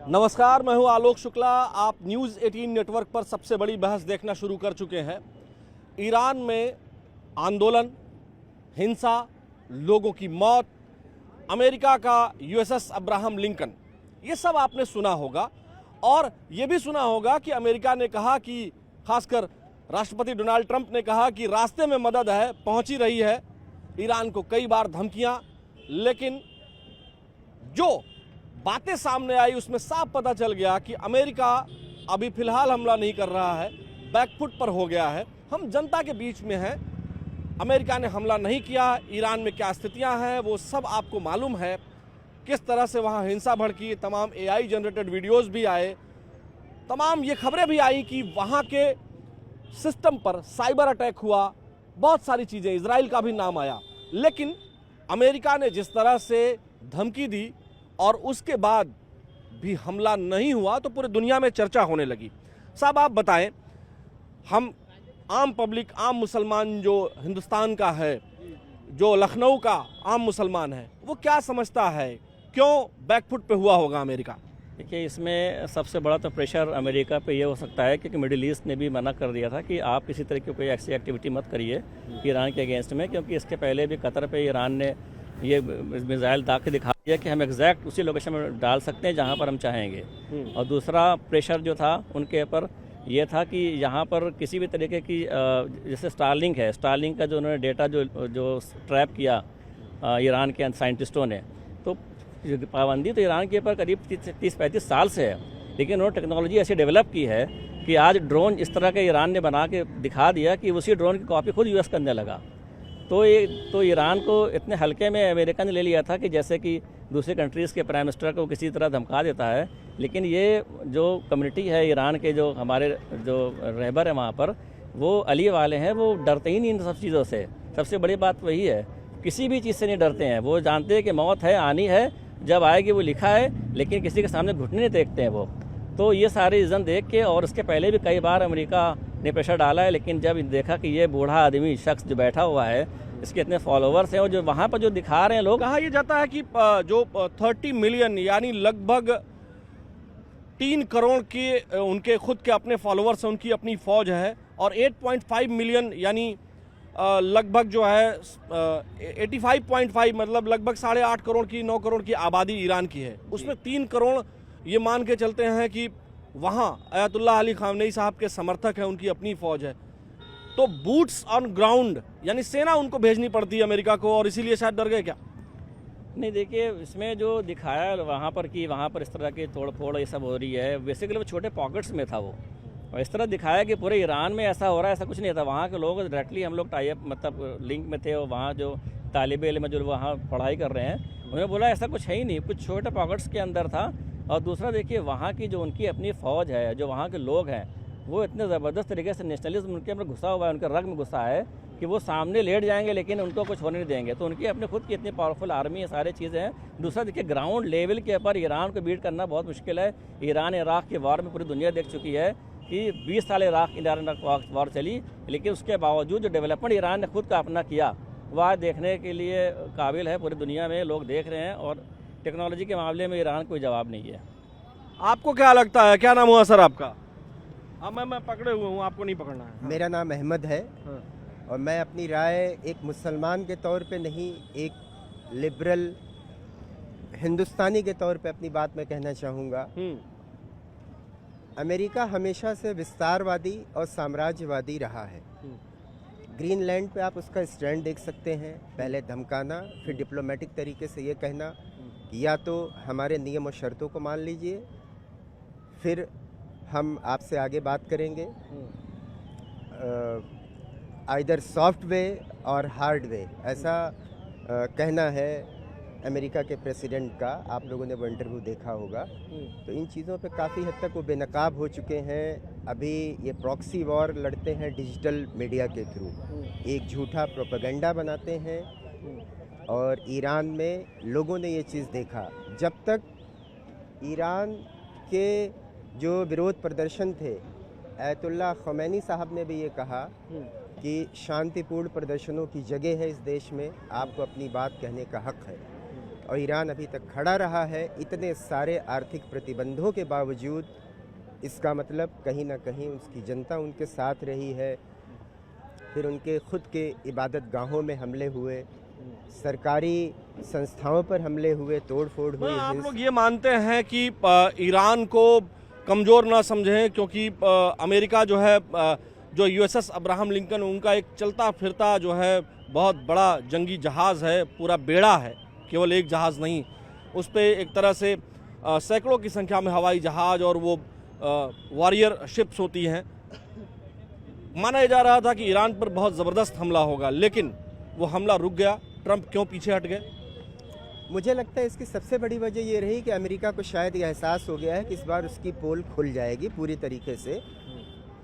नमस्कार, मैं हूं आलोक शुक्ला। आप न्यूज़ 18 नेटवर्क पर सबसे बड़ी बहस देखना शुरू कर चुके हैं। ईरान में आंदोलन, हिंसा, लोगों की मौत, अमेरिका का यूएसएस अब्राहम लिंकन, ये सब आपने सुना होगा। और ये भी सुना होगा कि अमेरिका ने कहा कि खासकर राष्ट्रपति डोनाल्ड ट्रंप ने कहा कि रास्ते में मदद है, पहुंची रही है। ईरान को कई बार धमकियां, लेकिन जो बातें सामने आई उसमें साफ पता चल गया कि अमेरिका अभी फिलहाल हमला नहीं कर रहा है, बैकफुट पर हो गया है। हम जनता के बीच में हैं। अमेरिका ने हमला नहीं किया। ईरान में क्या स्थितियां हैं वो सब आपको मालूम है। किस तरह से वहां हिंसा भड़की, तमाम एआई जनरेटेड वीडियोस भी आए, तमाम ये खबरें भी आई कि वहां के सिस्टम पर साइबर अटैक हुआ, बहुत सारी चीज़ें, इजराइल का भी नाम आया। लेकिन अमेरिका ने जिस तरह से धमकी दी और उसके बाद भी हमला नहीं हुआ तो पूरी दुनिया में चर्चा होने लगी। साहब आप बताएं, हम आम पब्लिक, आम मुसलमान जो हिंदुस्तान का है, जो लखनऊ का आम मुसलमान है, वो क्या समझता है, क्यों बैकफुट पे हुआ होगा अमेरिका? देखिए, इसमें सबसे बड़ा तो प्रेशर अमेरिका पे ये हो सकता है क्योंकि मिडिल ईस्ट ने भी मना कर दिया था कि आप किसी तरह की कोई ऐसी एक्टिविटी मत करिए ईरान के अगेंस्ट में, क्योंकि इसके पहले भी कतर पे ईरान ने ये मिसाइल दाग के दिखा दिया कि हम एग्जैक्ट उसी लोकेशन में डाल सकते हैं जहां पर हम चाहेंगे। और दूसरा प्रेशर जो था उनके ऊपर ये था कि यहाँ पर किसी भी तरीके की जैसे स्टारलिंक है, स्टारलिंक का जो उन्होंने डेटा जो ट्रैप किया ईरान के साइंटिस्टों ने, तो पाबंदी तो ईरान के ऊपर करीब 30-35 साल से है, लेकिन उन्होंने टेक्नोलॉजी ऐसी डेवलप की है कि आज ड्रोन इस तरह के ईरान ने बना के दिखा दिया कि उसी ड्रोन की कॉपी खुद यूएस करने लगा। तो ईरान को इतने हल्के में अमेरिका ने ले लिया था कि जैसे कि दूसरे कंट्रीज़ के प्राइम मिनिस्टर को किसी तरह धमका देता है। लेकिन ये जो कम्युनिटी है ईरान के, जो हमारे जो रहबर है वहाँ पर, वो अली वाले हैं, वो डरते ही नहीं इन सब चीज़ों से। सबसे बड़ी बात वही है, किसी भी चीज़ से नहीं डरते हैं। वो जानते हैं कि मौत है, आनी है, जब आएगी वो लिखा है, लेकिन किसी के सामने घुटने नहीं देखते हैं वो। तो ये सारे रीज़न देख के, और इसके पहले भी कई बार अमेरिका ने प्रेशर डाला है, लेकिन जब देखा कि ये बूढ़ा आदमी शख्स जो बैठा हुआ है, इसके इतने फॉलोवर्स हैं और जो वहाँ पर जो दिखा रहे हैं लोग, कहा यह जाता है कि जो 30 मिलियन यानी लगभग 3 करोड़ के उनके खुद के अपने फॉलोवर्स हैं, उनकी अपनी फौज है, और 8.5 मिलियन यानी लगभग जो है 85.5 मतलब लगभग 8.5 करोड़ की, 9 करोड़ की आबादी ईरान की है। उसमें 3 करोड़ ये मान के चलते हैं कि वहाँ अयतुल्लाह अली खामनेई साहब के समर्थक हैं, उनकी अपनी फौज है। तो बूट्स ऑन ग्राउंड यानी सेना उनको भेजनी पड़ती है अमेरिका को, और इसीलिए शायद डर गए क्या? नहीं, देखिए, इसमें जो दिखाया वहाँ पर कि वहाँ पर इस तरह की तोड़ फोड़ ये सब हो रही है, बेसिकली वो छोटे पॉकेट्स में था वो, और इस तरह दिखाया कि पूरे ईरान में ऐसा हो रहा है, ऐसा कुछ नहीं था। वहाँ के लोग डायरेक्टली हम लोग टाई अप मतलब लिंक में थे, और वहाँ जो तालिब इल्म जो वहाँ पढ़ाई कर रहे हैं, उन्होंने बोला ऐसा कुछ है ही नहीं, कुछ छोटे पॉकेट्स के अंदर था। और दूसरा देखिए, वहाँ की जो उनकी अपनी फ़ौज है, जो वहाँ के लोग हैं, वो इतने ज़बरदस्त तरीके से नेशनलिज्म उनके अंदर घुसा हुआ है, उनके रग में घुसा है कि वो सामने लेट जाएंगे लेकिन उनको कुछ होने नहीं देंगे। तो उनकी अपने खुद की इतनी पावरफुल आर्मी है, सारी चीज़ें हैं। दूसरा देखिए, ग्राउंड लेवल के ऊपर ईरान को बीट करना बहुत मुश्किल है। ईरान इराक़ के वार में पूरी दुनिया देख चुकी है कि 20 साल ईरान वार चली, लेकिन उसके बावजूद जो डेवलपमेंट ईरान ने खुद का अपना किया, वह देखने के लिए काबिल है। पूरी दुनिया में लोग देख रहे हैं, और टेक्नोलॉजी के मामले में ईरान कोई जवाब नहीं है। आपको क्या लगता है? क्या नाम हुआ सर आपका? मैं पकड़े हुए हूँ, आपको नहीं पकड़ना है। मेरा नाम अहमद है। हाँ। और मैं अपनी राय एक मुसलमान के तौर पे नहीं, एक लिबरल हिंदुस्तानी के तौर पे अपनी बात मैं कहना चाहूँगा। अमेरिका हमेशा से विस्तारवादी और साम्राज्यवादी रहा है। ग्रीनलैंड पे आप उसका स्टैंड देख सकते हैं, पहले धमकाना, फिर डिप्लोमेटिक तरीके से ये कहना कि या तो हमारे नियम और शर्तों को मान लीजिए, फिर हम आपसे आगे बात करेंगे। आइदर सॉफ्ट वे और हार्ड वे, ऐसा कहना है अमेरिका के प्रेसिडेंट का। आप लोगों ने वो इंटरव्यू देखा होगा। तो इन चीज़ों पे काफ़ी हद तक वो बेनकाब हो चुके हैं। अभी ये प्रॉक्सी वॉर लड़ते हैं डिजिटल मीडिया के थ्रू, एक झूठा प्रोपेगेंडा बनाते हैं। और ईरान में लोगों ने ये चीज़ देखा, जब तक ईरान के जो विरोध प्रदर्शन थे, अयतुल्लाह ख़मैनी साहब ने भी ये कहा कि शांतिपूर्ण प्रदर्शनों की जगह है इस देश में, आपको अपनी बात कहने का हक़ है। और ईरान अभी तक खड़ा रहा है इतने सारे आर्थिक प्रतिबंधों के बावजूद, इसका मतलब कहीं ना कहीं उसकी जनता उनके साथ रही है। फिर उनके खुद के इबादत गाहों में हमले हुए, सरकारी संस्थाओं पर हमले हुए, तोड़ फोड़ हुई। आप लोग ये मानते हैं कि ईरान को कमज़ोर ना समझें, क्योंकि अमेरिका जो है, जो यूएसएस अब्राहम लिंकन, उनका एक चलता फिरता जो है बहुत बड़ा जंगी जहाज़ है, पूरा बेड़ा है, केवल एक जहाज़ नहीं, उस पर एक तरह से सैकड़ों की संख्या में हवाई जहाज़ और वो वॉरियर शिप्स होती हैं। माना जा रहा था कि ईरान पर बहुत ज़बरदस्त हमला होगा, लेकिन वो हमला रुक गया। ट्रंप क्यों पीछे हट गए? मुझे लगता है इसकी सबसे बड़ी वजह ये रही कि अमेरिका को शायद ये एहसास हो गया है कि इस बार उसकी पोल खुल जाएगी पूरी तरीके से।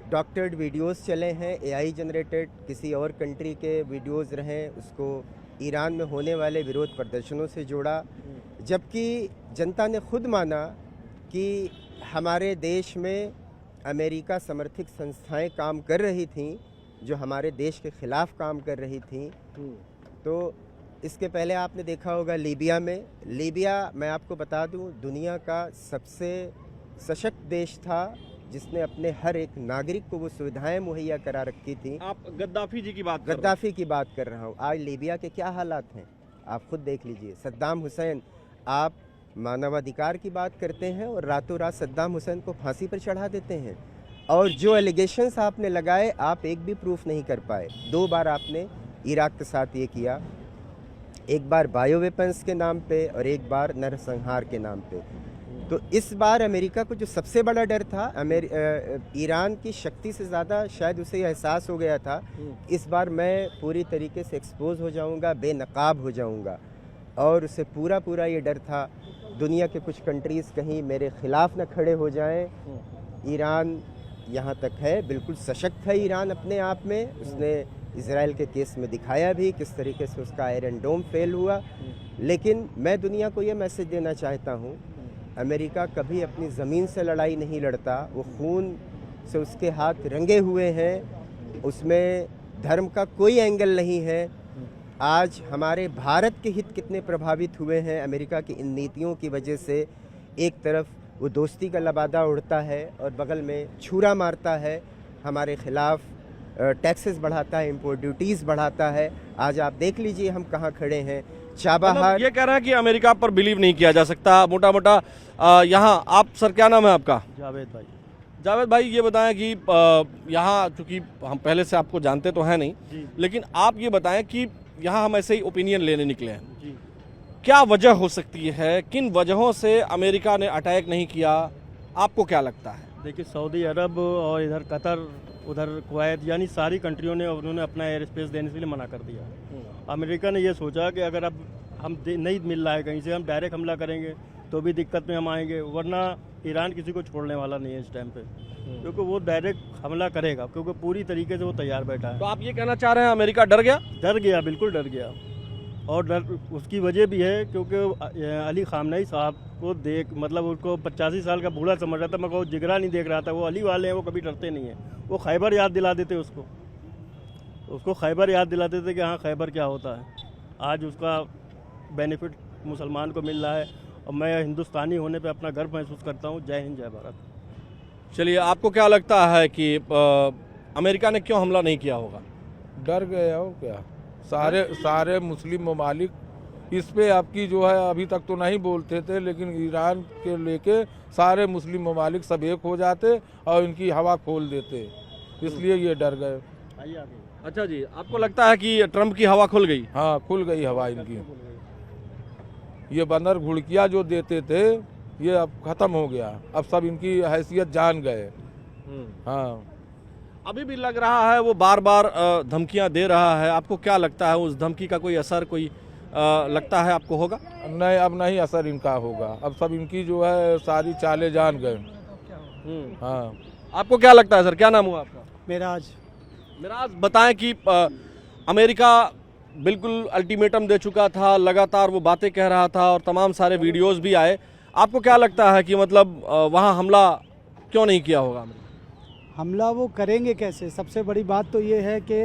डॉक्टर्ड वीडियोस चले हैं, एआई जनरेटेड, किसी और कंट्री के वीडियोस रहें, उसको ईरान में होने वाले विरोध प्रदर्शनों से जोड़ा, जबकि जनता ने खुद माना कि हमारे देश में अमेरिका समर्थित संस्थाएं काम कर रही थीं जो हमारे देश के ख़िलाफ़ काम कर रही थीं। तो इसके पहले आपने देखा होगा लीबिया में, मैं आपको बता दूं, दुनिया का सबसे सशक्त देश था जिसने अपने हर एक नागरिक को वो सुविधाएं मुहैया करा रखी थी। आप गद्दाफी जी की बात गद्दाफी की बात कर रहा हूँ। आज लीबिया के क्या हालात हैं आप खुद देख लीजिए। सद्दाम हुसैन, आप मानवाधिकार की बात करते हैं और रातों रात सद्दाम हुसैन को फांसी पर चढ़ा देते हैं, और जो एलिगेशंस आपने लगाए आप एक भी प्रूफ नहीं कर पाए। 2 बार आपने इराक के साथ ये किया, एक बार बायो वेपन्स के नाम पे और एक बार नरसंहार के नाम पे। तो इस बार अमेरिका को जो सबसे बड़ा डर था, ईरान की शक्ति से ज़्यादा शायद उसे एहसास हो गया था, इस बार मैं पूरी तरीके से एक्सपोज हो जाऊंगा, बेनकाब हो जाऊंगा। और उसे पूरा ये डर था दुनिया के कुछ कंट्रीज़ कहीं मेरे ख़िलाफ़ न खड़े हो जाएं। ईरान यहाँ तक है, बिल्कुल सशक्त है ईरान अपने आप में। उसने इजराइल के केस में दिखाया भी किस तरीके से उसका आयरन डोम फेल हुआ। लेकिन मैं दुनिया को ये मैसेज देना चाहता हूँ, अमेरिका कभी अपनी ज़मीन से लड़ाई नहीं लड़ता, वो खून से उसके हाथ रंगे हुए हैं, उसमें धर्म का कोई एंगल नहीं है। आज हमारे भारत के हित कितने प्रभावित हुए हैं अमेरिका की इन नीतियों की वजह से। एक तरफ वो दोस्ती का लबादा उड़ता है और बगल में छुरा मारता है, हमारे ख़िलाफ़ टैक्सेस बढ़ाता है, इंपोर्ट ड्यूटीज़ बढ़ाता है। आज आप देख लीजिए हम कहाँ खड़े हैं। चाबहार ये कह रहा है कि अमेरिका पर बिलीव नहीं किया जा सकता मोटा मोटा। यहाँ आप सर, क्या नाम है आपका? जावेद भाई। जावेद भाई, ये बताएं कि यहाँ चूँकि हम पहले से आपको जानते तो हैं नहीं, लेकिन आप ये बताएं कि यहाँ हम ऐसे ही ओपिनियन लेने निकले हैं जी। क्या वजह हो सकती है, किन वजहों से अमेरिका ने अटैक नहीं किया, आपको क्या लगता है? देखिए, सऊदी अरब और इधर कतर, उधर कुवैत, यानी सारी कंट्रियों ने उन्होंने अपना एयर स्पेस देने के लिए मना कर दिया। अमेरिका ने ये सोचा कि अगर अब हम नहीं मिल रहा है कहीं से, हम डायरेक्ट हमला करेंगे तो भी दिक्कत में हम आएंगे, वरना ईरान किसी को छोड़ने वाला नहीं है इस टाइम पे, क्योंकि वो डायरेक्ट हमला करेगा, क्योंकि पूरी तरीके से वो तैयार बैठा है। तो आप ये कहना चाह रहे हैं अमेरिका डर गया? डर गया, बिल्कुल डर गया। और डर उसकी वजह भी है क्योंकि अली खामनेई साहब को देख, मतलब उनको 85 साल का बूढ़ा समझ रहा था, मगर वो जिगरा नहीं देख रहा था। वो अली वाले हैं, वो कभी डरते नहीं हैं। वो खैबर याद दिला देते उसको खैबर याद दिला देते कि हाँ खैबर क्या होता है। आज उसका बेनिफिट मुसलमान को मिल रहा है और मैं हिंदुस्तानी होने पे अपना गर्व महसूस करता हूँ। जय हिंद, जय भारत। चलिए, आपको क्या लगता है कि अमेरिका ने क्यों हमला नहीं किया होगा? डर गए हो क्या? सारे मुस्लिम ममालिक इस पे आपकी जो है अभी तक तो नहीं बोलते थे, लेकिन ईरान के लेके सारे मुस्लिम ममालिक सब एक हो जाते और इनकी हवा खोल देते, इसलिए ये डर गए। अच्छा जी, आपको लगता है कि ट्रंप की हवा खुल गई? हाँ, खुल गई हवा इनकी। ये बंदर घुड़किया जो देते थे ये अब खत्म हो गया, अब सब इनकी हैसियत जान गए। हाँ, अभी भी लग रहा है वो बार बार धमकियां दे रहा है। आपको क्या लगता है, उस धमकी का कोई असर कोई लगता है आपको होगा? नहीं, अब नहीं असर इनका होगा, अब सब इनकी जो है सारी चालें जान गए। हाँ, आपको क्या लगता है सर? क्या नाम हुआ आपका? मेराज। बताएं कि अमेरिका बिल्कुल अल्टीमेटम दे चुका था, लगातार वो बातें कह रहा था और तमाम सारे वीडियोस भी आए। आपको क्या लगता है कि मतलब वहाँ हमला क्यों नहीं किया होगा? हमला वो करेंगे कैसे? सबसे बड़ी बात तो ये है कि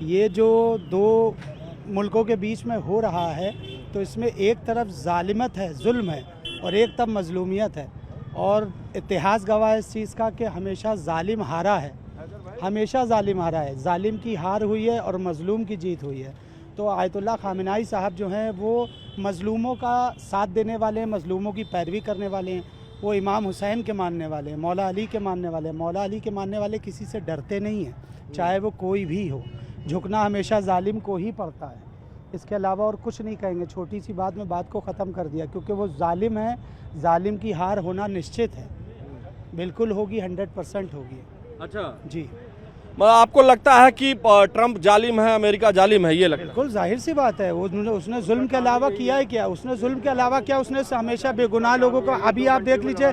ये जो 2 मुल्कों के बीच में हो रहा है, तो इसमें एक तरफ जालिमत है, जुल्म है, और एक तरफ मजलूमियत है। और इतिहास गवाह है इस चीज़ का कि हमेशा जालिम हारा है, हमेशा जालिम हारा है। जालिम की हार हुई है और मजलूम की जीत हुई है। तो आयतुल्लाह खामेनेई साहब जो हैं वो मजलूमों का साथ देने वाले हैं, मजलूमों की पैरवी करने वाले हैं। वो इमाम हुसैन के मानने वाले हैं, मौला अली के मानने वाले हैं। मौला अली के मानने वाले किसी से डरते नहीं हैं, चाहे वो कोई भी हो। झुकना हमेशा जालिम को ही पड़ता है, इसके अलावा और कुछ नहीं कहेंगे। छोटी सी बात में बात को ख़त्म कर दिया, क्योंकि वो जालिम है। जालिम की हार होना निश्चित है, बिल्कुल होगी, 100% होगी। अच्छा जी, मतलब आपको लगता है कि ट्रंप जालिम है, अमेरिका जालिम है, ये लगता है? बिल्कुल जाहिर सी बात है। उसने जुल्म के अलावा किया है क्या? उसने जुल्म के अलावा क्या, उसने हमेशा बेगुनाह लोगों को, अभी आप देख लीजिए,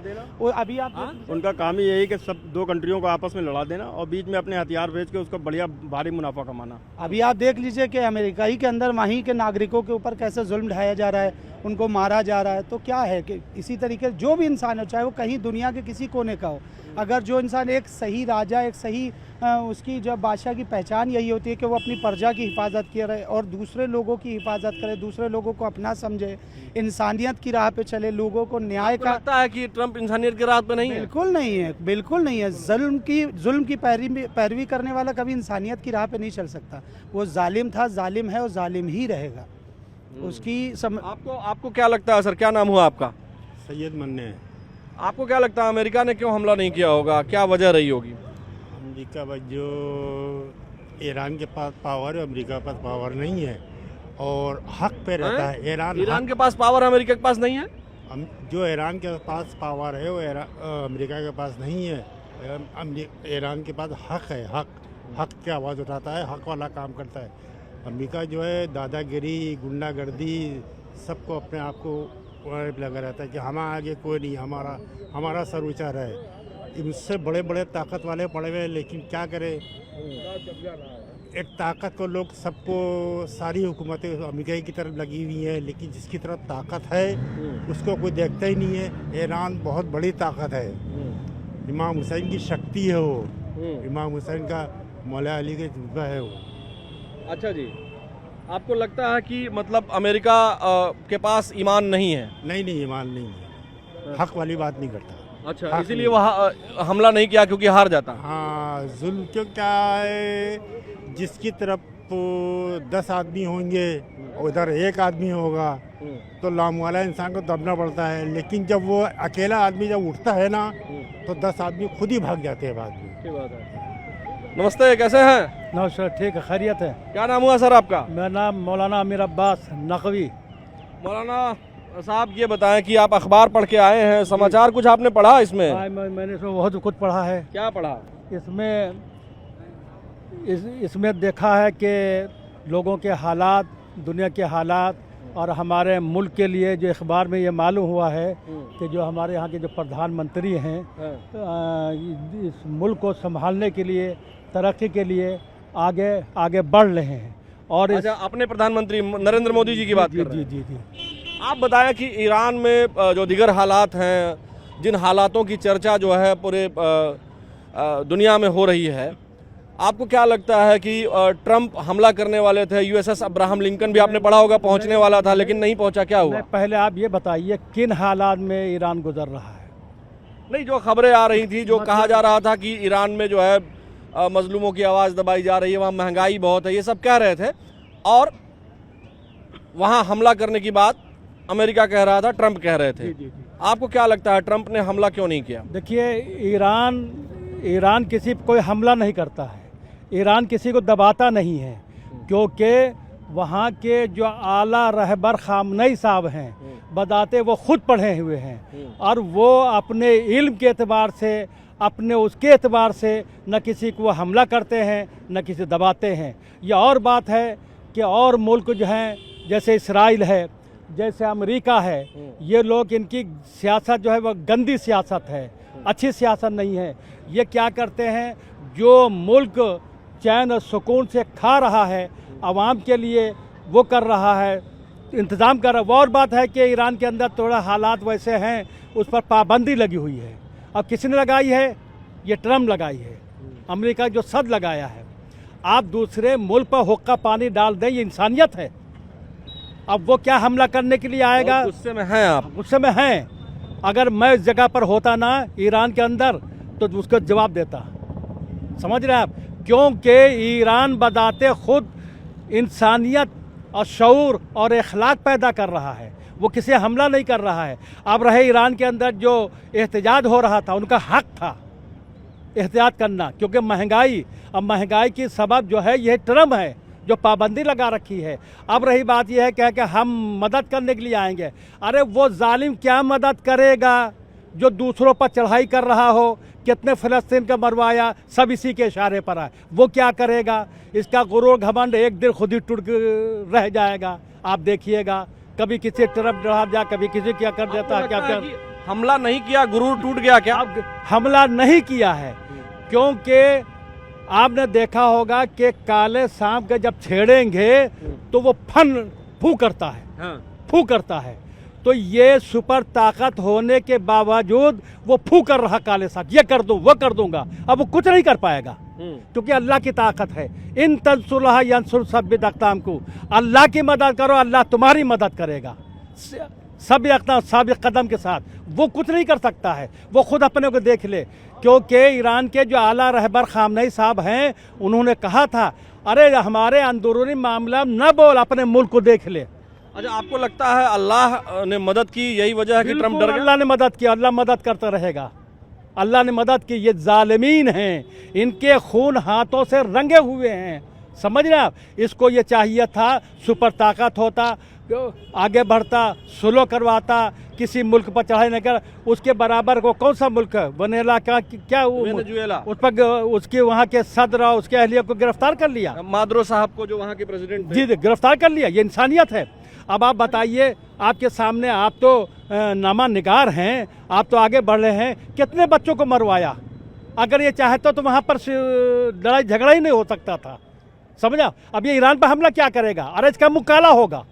अभी आप उनका काम ही यही कि सब दो कंट्रियों को आपस में लड़ा देना और बीच में अपने हथियार बेच के उसको बढ़िया भारी मुनाफा कमाना। अभी आप देख लीजिए कि अमेरिका ही के अंदर वहीं के नागरिकों के ऊपर कैसे जुल्म ढाया जा रहा है, उनको मारा जा रहा है। तो क्या है कि इसी तरीके जो भी इंसान हो, चाहे वो कहीं दुनिया के किसी कोने का हो, अगर जो इंसान एक सही राजा, एक सही उसकी जो बादशाह की पहचान यही होती है कि वो अपनी प्रजा की हिफाजत करे और दूसरे लोगों की हिफाजत करे, दूसरे लोगों को अपना समझे, इंसानियत की राह पे चले, लोगों को न्याय आपको का। लगता है कि ट्रंप इंसानियत की राह पे नहीं है? बिल्कुल नहीं है, बिल्कुल नहीं है। जुल्म की पैरवी करने वाला कभी इंसानियत की राह पे नहीं चल सकता। वो जालिम था, जालिम है और जालिम ही रहेगा। उसकी आपको क्या लगता है सर, क्या नाम हुआ आपका? सैयद मन्ने। आपको क्या लगता है अमेरिका ने क्यों हमला नहीं किया होगा, क्या वजह रही होगी? अमेरिका बस जो ईरान के पास पावर है, अमेरिका के पास पावर नहीं है और हक पे रहता है। ईरान के पास पावर, अमेरिका के पास नहीं है? जो ईरान के पास पावर है वो अमेरिका के पास नहीं है। ईरान के पास हक है, हक की आवाज़ उठाता है, हक वाला काम करता है। अमेरिका जो है दादागिरी, गुंडागर्दी, सबको अपने आप को लगा रहता है कि हमारे आगे कोई नहीं, हमारा सर ऊँचा रहे। इनसे बड़े बड़े ताकत वाले पड़े हुए हैं, लेकिन क्या करें, एक ताकत को लोग सबको, सारी हुकूमतें अमेरिका की तरफ लगी हुई हैं, लेकिन जिसकी तरफ ताकत है उसको कोई देखता ही नहीं है। ईरान बहुत बड़ी ताकत है, इमाम हुसैन की शक्ति है वो, इमाम हुसैन का मौला अली के जुब्बा है वो। अच्छा जी, आपको लगता है कि मतलब अमेरिका के पास ईमान नहीं है? नहीं, ईमान नहीं है, हक वाली बात नहीं करता। अच्छा, इसीलिए वह हमला नहीं किया क्योंकि हार जाता। हाँ, जुल्म क्यों क्या है, जिसकी तरफ 10 आदमी होंगे उधर एक आदमी होगा तो लाम वाला इंसान को दबना पड़ता है, लेकिन जब वो अकेला आदमी जब उठता है ना तो 10 आदमी खुद ही भाग जाते हैं बाद में। नमस्ते, कैसे हैं? नमस्कार, ठीक है, खैरियत है। क्या नाम हुआ सर आपका? मेरा नाम मौलाना अमीर अब्बास नकवी। मौलाना साहब ये बताएं कि आप अखबार पढ़ के आए हैं, समाचार कुछ आपने पढ़ा इसमें? मैंने इसमें बहुत कुछ पढ़ा है। क्या पढ़ा? इसमें देखा है कि लोगों के हालात, दुनिया के हालात, और हमारे मुल्क के लिए जो अखबार में ये मालूम हुआ है कि जो हमारे यहाँ के जो प्रधानमंत्री हैं इस मुल्क को संभालने के लिए, तरक्की के लिए आगे बढ़ रहे हैं। और अच्छा, अपने प्रधानमंत्री नरेंद्र मोदी जी की बात कर रहे हैं? जी। आप बताएं कि ईरान में जो दिगर हालात हैं, जिन हालातों की चर्चा जो है पूरे दुनिया में हो रही है, आपको क्या लगता है कि ट्रंप हमला करने वाले थे, यूएसएस अब्राहम लिंकन भी आपने पढ़ा होगा पहुंचने वाला था लेकिन नहीं पहुंचा, क्या हुआ? पहले आप ये बताइए किन हालात में ईरान गुजर रहा है? नहीं, जो खबरें आ रही थी, जो कहा जा रहा था कि ईरान में जो है मजलूमों की आवाज़ दबाई जा रही है, वहाँ महंगाई बहुत है, ये सब कह रहे थे, और वहाँ हमला करने की बात अमेरिका कह रहा था, ट्रंप कह रहे थे। आपको क्या लगता है ट्रंप ने हमला क्यों नहीं किया? देखिए, ईरान किसी पर कोई हमला नहीं करता है, ईरान किसी को दबाता नहीं है, क्योंकि वहाँ के जो आला रहबर खामनेई साहब हैं, बताते वो खुद पढ़े हुए हैं और वो अपने इल्म के एतबार से, अपने उसके एतबार से न किसी को हमला करते हैं न किसी दबाते हैं। यह और बात है कि और मुल्क जो हैं, जैसे इसराइल है, जैसे अमेरिका है, ये लोग, इनकी सियासत जो है वह गंदी सियासत है, अच्छी सियासत नहीं है। ये क्या करते हैं, जो मुल्क चैन और सुकून से खा रहा है, आवाम के लिए वो कर रहा है, इंतज़ाम कर रहा है। वो और बात है कि ईरान के अंदर थोड़ा हालात वैसे हैं, उस पर पाबंदी लगी हुई है। अब किसने लगाई है? ये ट्रम्प लगाई है, अमेरिका जो सद लगाया है। आप दूसरे मुल्क पर हुक्का पानी डाल दें, ये इंसानियत है? अब वो क्या हमला करने के लिए आएगा? बहुत गुस्से में हैं आप। गुस्से में हैं। अगर मैं उस जगह पर होता ना ईरान के अंदर तो उसको जवाब देता। समझ रहे हैं आप? क्योंकि ईरान बताते खुद इंसानियत और शऊर और अखलाक पैदा कर रहा है, वो किसी हमला नहीं कर रहा है। अब रहे ईरान के अंदर जो एहतजाज हो रहा था, उनका हक था एहतियात करना, क्योंकि महंगाई, अब महंगाई की सबब जो है यह ट्रम्प है जो पाबंदी लगा रखी है। अब रही बात यह है कि हम मदद करने के लिए आएंगे। अरे वो जालिम क्या मदद करेगा जो दूसरों पर चढ़ाई कर रहा हो? कितने फ़लस्तीन का मरवाया, सब इसी के इशारे पर है। वो क्या करेगा? इसका गुरूर घमंड एक दिन खुद ही टूट रह जाएगा। आप देखिएगा, कभी किसी तरफ चढ़ा जा, कभी किसी क्या कर देता है। क्या हमला नहीं किया, गुरूर टूट गया क्या? अब हमला नहीं किया है, क्योंकि आपने देखा होगा कि काले सांप के जब छेड़ेंगे तो वो फू करता है। हाँ। फू करता है। तो ये सुपर ताकत होने के बावजूद वो फू कर रहा काले सांप, ये कर दूं, वो कर दूंगा। अब वो कुछ नहीं कर पाएगा, क्योंकि अल्लाह की ताकत है। इन तंसुरहा यंसुर सब्बित अक़दाम को, अल्लाह की मदद करो, अल्लाह तुम्हारी मदद करेगा सब अक़दाम साबिक़ कदम के साथ। वो कुछ नहीं कर सकता है, वो खुद अपने को देख ले। क्योंकि ईरान के जो आला रहबर खामनेई साहब हैं, उन्होंने कहा था अरे हमारे अंदरूनी मामला न बोल, अपने मुल्क को देख ले। अच्छा, आपको लगता है अल्लाह ने मदद की, यही वजह है कि ट्रम्प डर गया? अल्लाह ने मदद की, अल्लाह मदद करता रहेगा। अल्लाह ने मदद की। ये जालिमीन हैं, इनके खून हाथों से रंगे हुए हैं। समझ रहे आप? इसको ये चाहिए था सुपर ताकत होता, आगे बढ़ता, सुलह करवाता, किसी मुल्क पर चढ़ाई नहीं कर। उसके बराबर को कौन सा मुल्क है? वेनेजुएला का क्या वेनेजुएला, उस पर उसके वहाँ के सदर और उसके अहलिया को गिरफ्तार कर लिया। मादुरो साहब को, जो वहाँ के प्रेसिडेंट थे। जी गिरफ्तार कर लिया। ये इंसानियत है। अब आप बताइए, आपके सामने, आप तो नामा निगार हैं, आप तो आगे बढ़ रहे हैं, कितने बच्चों को मरवाया? अगर ये चाहता तो वहाँ पर लड़ाई झगड़ा ही नहीं हो सकता था। समझा? अब ये ईरान पर हमला क्या करेगा? अरे इसका मुकाला होगा,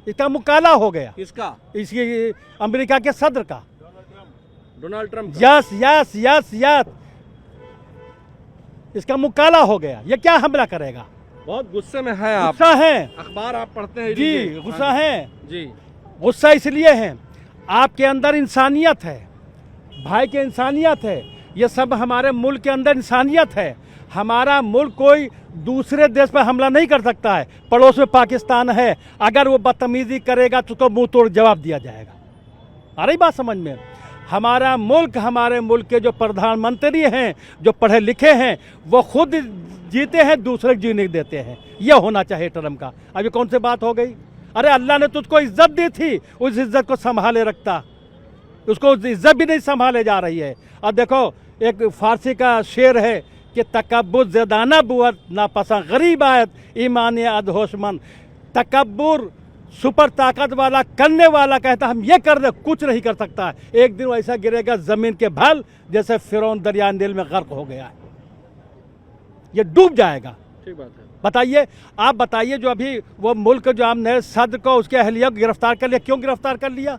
इसका मुकाला हो गया। किसका? इसकी अमेरिका के सदर का, Donald Trump. Yes yes yes yes, इसका मुकाला हो गया। ये क्या हमला करेगा? बहुत गुस्से में है आप। गुस्सा है। अखबार आप पढ़ते हैं जी, गुस्सा है जी। गुस्सा इसलिए है, आपके अंदर इंसानियत है, भाई की इंसानियत है। ये सब हमारे मुल्क के अंदर इंसानियत है। हमारा मुल्क कोई दूसरे देश पर हमला नहीं कर सकता है। पड़ोस में पाकिस्तान है, अगर वो बदतमीजी करेगा तो उसको मुंह तोड़ जवाब दिया जाएगा। आ रही बात समझ में? हमारा मुल्क, हमारे मुल्क के जो प्रधानमंत्री हैं, जो पढ़े लिखे हैं, वो खुद जीते हैं, दूसरे जीने देते हैं। यह होना चाहिए ट्रम्प का। अभी कौन सी बात हो गई? अरे अल्लाह ने तुझको इज्जत दी थी, उस इज्जत को संभाले रखता। उसको इज्जत भी नहीं संभाले जा रही है। अब देखो, एक फारसी का शेर है कि तकब्बुर ज़ेदाना बुअत नापसंद गरीब आयत ईमान अदहोशमंद। तकब्बुर सुपर ताकत वाला, करने वाला कहता हम ये कर दे, कुछ नहीं कर सकता है। एक दिन ऐसा गिरेगा जमीन के भल, जैसे फिरौन दरिया नील में गर्क हो गया है, ये डूब जाएगा। ठीक बात है। बताइए, आप बताइए, जो अभी वो मुल्क जो हमने सदर को, उसके अहलिया को गिरफ्तार कर लिया, क्यों गिरफ्तार कर लिया?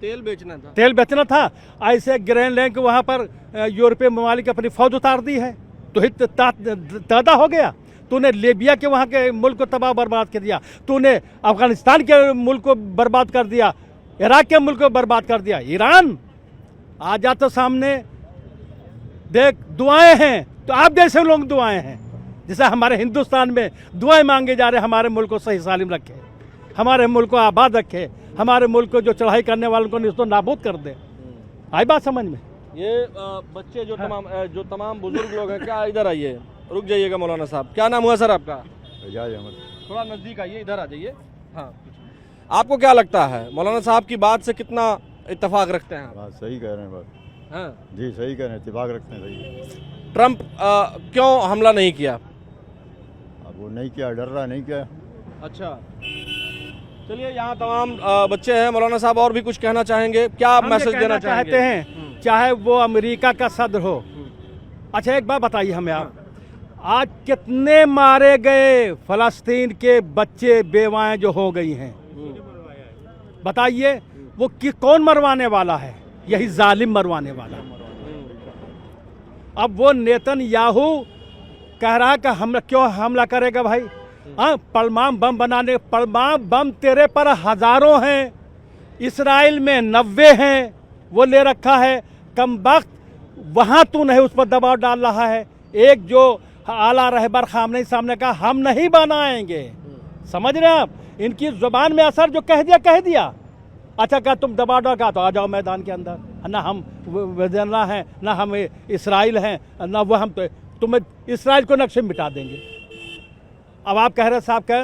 तेल बेचना था। तेल बेचना था। ऐसे ग्रीनलैंड के वहाँ पर यूरोपीय ममालिक अपनी फौज उतार दी है, तो हित तादा हो गया। तूने लीबिया के वहाँ के मुल्क को तबाह बर्बाद कर दिया, तूने अफगानिस्तान के मुल्क को बर्बाद कर दिया, इराक के मुल्क को बर्बाद कर दिया। ईरान आ जा तो सामने देख, दुआएं हैं तो आप जैसे लोग दुआएं हैं। जैसे हमारे हिंदुस्तान में दुआएं मांगे जा रहे, हमारे मुल्क को सही सालिम रखे, हमारे मुल्क को आबाद रखे, हमारे मुल्क को जो चढ़ाई करने वालों को निस्तो नाबूद कर दे। आई बात समझ में? ये बच्चे जो तमाम बुजुर्ग लोग हैं, क्या इधर आइए, रुक जाइएगा मौलाना साहब। क्या नाम हुआ सर आपका? एजाज अहमद। थोड़ा नज़दीक आइए, इधर आ जाइए। हाँ, आपको क्या लगता है मौलाना साहब की बात से कितना इत्तेफाक रखते हैं आप? बात सही कह रहे हैं, बात हाँ जी सही कह रहे हैं, इत्तेफाक रखते हैं। सही। ट्रम्प क्यों हमला नहीं किया? अब वो नहीं किया, डर रहा, नहीं किया। अच्छा, चलिए, यहाँ तमाम बच्चे हैं। मौलाना साहब और भी कुछ कहना चाहेंगे? क्या मैसेज देना चाहते हैं? चाहे वो अमेरिका का सदर हो। अच्छा, एक बात बताइए हमें आप, आज कितने मारे गए फलस्तीन के बच्चे, बेवाएं जो हो गई हैं, बताइए वो कौन मरवाने वाला है? यही जालिम मरवाने वाला। अब वो नेतन्याहू कह रहा है कि हम क्यों हमला करेगा भाई? हाँ, परमाणु बम बनाने, परमाणु बम तेरे पर हजारों हैं, इसराइल में 90 हैं, वो ले रखा है। कम वक्त वहाँ तू नहीं उस पर दबाव डाल रहा है। एक जो आला रहबर खामनेई साहब ने कहा हम नहीं बनाएंगे, समझ रहे हैं आप, इनकी जुबान में असर, जो कह दिया। अच्छा क्या तुम दबाव डाल का तो आ जाओ मैदान के अंदर, ना हम वेनेजुएला हैं, ना हम इसराइल हैं, ना वो हम तो तुम्हें इसराइल को नक्शे मिटा देंगे। अब आप कह रहे साहब कह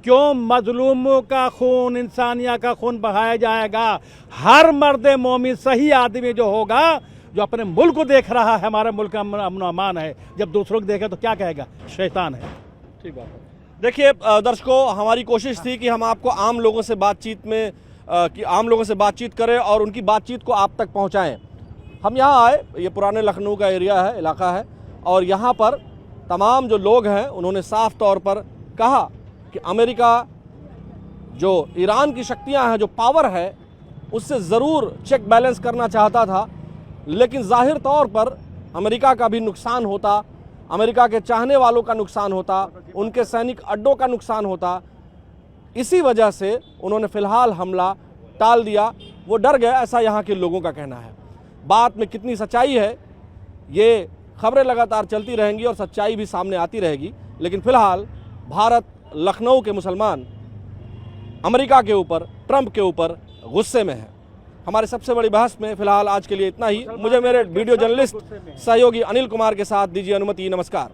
क्यों मजलूमों का खून, इंसानिया का खून बहाया जाएगा? हर मर्द मोमिन सही आदमी जो होगा, जो अपने मुल्क को देख रहा है, हमारे मुल्क का अमन अमान है, जब दूसरों को देखे तो क्या कहेगा? शैतान है। ठीक बात है। देखिए दर्शकों, हमारी कोशिश थी कि हम आपको आम लोगों से बातचीत करें और उनकी बातचीत को आप तक पहुंचाएं। हम यहाँ आए, ये पुराने लखनऊ का एरिया है, इलाका है, और यहाँ पर तमाम जो लोग हैं उन्होंने साफ तौर पर कहा कि अमेरिका जो ईरान की शक्तियाँ हैं, जो पावर है, उससे ज़रूर चेक बैलेंस करना चाहता था, लेकिन जाहिर तौर पर अमेरिका का भी नुकसान होता, अमेरिका के चाहने वालों का नुकसान होता, उनके सैनिक अड्डों का नुकसान होता। इसी वजह से उन्होंने फ़िलहाल हमला टाल दिया, वो डर गए, ऐसा यहाँ के लोगों का कहना है। बात में कितनी सच्चाई है, ये खबरें लगातार चलती रहेंगी और सच्चाई भी सामने आती रहेगी, लेकिन फ़िलहाल भारत, लखनऊ के मुसलमान अमेरिका के ऊपर, ट्रंप के ऊपर गुस्से में है। हमारे सबसे बड़ी बहस में फ़िलहाल आज के लिए इतना ही। मुझे मेरे वीडियो जर्नलिस्ट सहयोगी अनिल कुमार के साथ दीजिए अनुमति। नमस्कार।